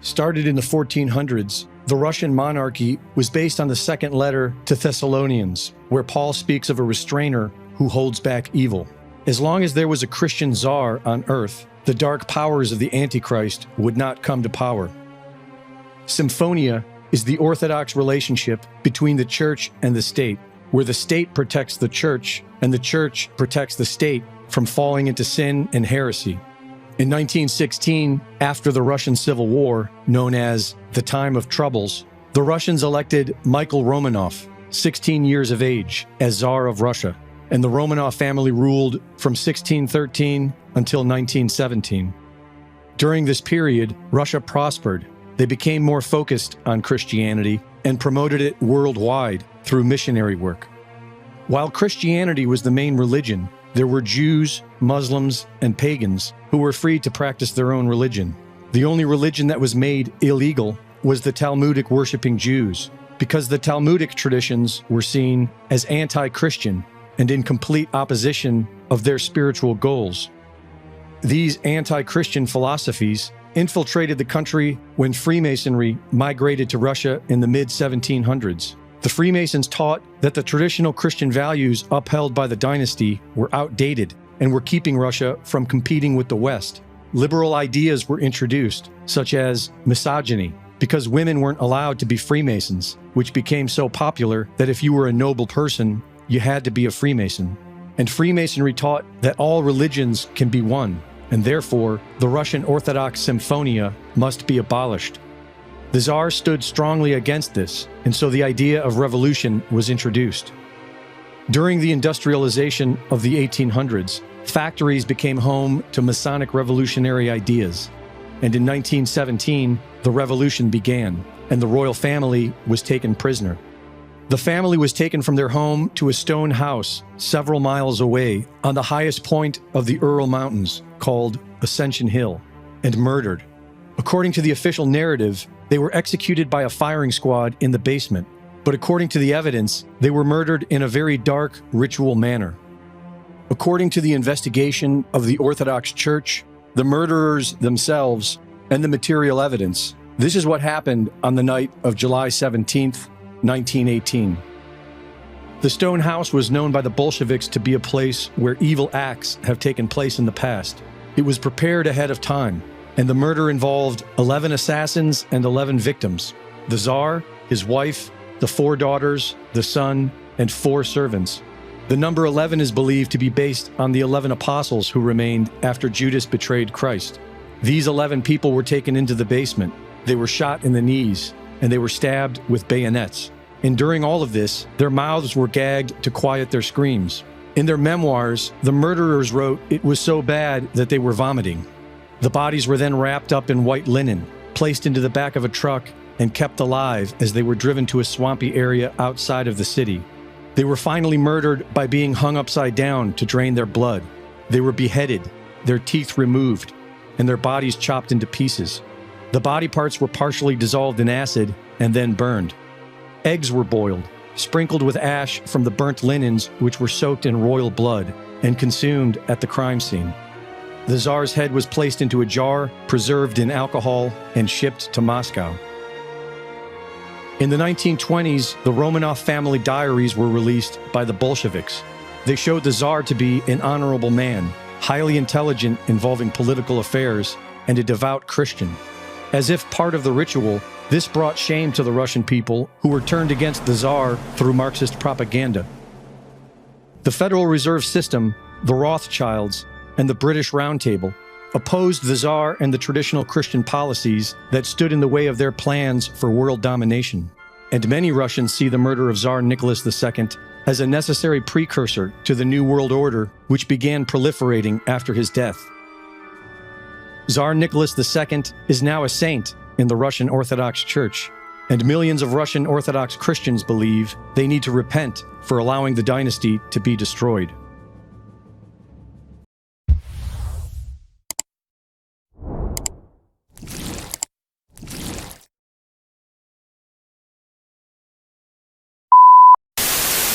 Started in the 1400s, the Russian monarchy was based on the second letter to Thessalonians, where Paul speaks of a restrainer who holds back evil. As long as there was a Christian czar on earth, the dark powers of the Antichrist would not come to power. Symphonia is the orthodox relationship between the church and the state, where the state protects the church and the church protects the state from falling into sin and heresy. In 1916, after the Russian Civil War, known as the Time of Troubles, the Russians elected Michael Romanov, 16 years of age, as Tsar of Russia, and the Romanov family ruled from 1613 until 1917. During this period, Russia prospered. They became more focused on Christianity and promoted it worldwide through missionary work. While Christianity was the main religion, there were Jews, Muslims, and pagans who were free to practice their own religion. The only religion that was made illegal was the Talmudic worshiping Jews, because the Talmudic traditions were seen as anti-Christian and in complete opposition of their spiritual goals. These anti-Christian philosophies infiltrated the country when Freemasonry migrated to Russia in the mid-1700s. The Freemasons taught that the traditional Christian values upheld by the dynasty were outdated and were keeping Russia from competing with the West. Liberal ideas were introduced, such as misogyny, because women weren't allowed to be Freemasons, which became so popular that if you were a noble person, you had to be a Freemason. And Freemasonry taught that all religions can be one, and therefore the Russian Orthodox Symphonia must be abolished. The Tsar stood strongly against this, and so the idea of revolution was introduced. During the industrialization of the 1800s, factories became home to Masonic revolutionary ideas, and in 1917, the revolution began, and the royal family was taken prisoner. The family was taken from their home to a stone house several miles away on the highest point of the Ural Mountains, called Ascension Hill, and murdered. According to the official narrative, they were executed by a firing squad in the basement, but according to the evidence, they were murdered in a very dark, ritual manner. According to the investigation of the Orthodox Church, the murderers themselves, and the material evidence, this is what happened on the night of July 17th, 1918. The stone house was known by the Bolsheviks to be a place where evil acts have taken place in the past. It was prepared ahead of time, and the murder involved 11 assassins and 11 victims: the Tsar, his wife, the 4 daughters, the son, and 4 servants. The number 11 is believed to be based on the 11 apostles who remained after Judas betrayed Christ. These 11 people were taken into the basement. They were shot in the knees, and they were stabbed with bayonets. And during all of this, their mouths were gagged to quiet their screams. In their memoirs, the murderers wrote it was so bad that they were vomiting. The bodies were then wrapped up in white linen, placed into the back of a truck, and kept alive as they were driven to a swampy area outside of the city. They were finally murdered by being hung upside down to drain their blood. They were beheaded, their teeth removed, and their bodies chopped into pieces. The body parts were partially dissolved in acid and then burned. Eggs were boiled, sprinkled with ash from the burnt linens which were soaked in royal blood, and consumed at the crime scene. The Tsar's head was placed into a jar, preserved in alcohol, and shipped to Moscow. In the 1920s, the Romanov family diaries were released by the Bolsheviks. They showed the Tsar to be an honorable man, highly intelligent involving political affairs, and a devout Christian. As if part of the ritual, this brought shame to the Russian people who were turned against the Tsar through Marxist propaganda. The Federal Reserve System, the Rothschilds, and the British Round Table opposed the Tsar and the traditional Christian policies that stood in the way of their plans for world domination. And many Russians see the murder of Tsar Nicholas II as a necessary precursor to the New World Order, which began proliferating after his death. Tsar Nicholas II is now a saint in the Russian Orthodox Church, and millions of Russian Orthodox Christians believe they need to repent for allowing the dynasty to be destroyed.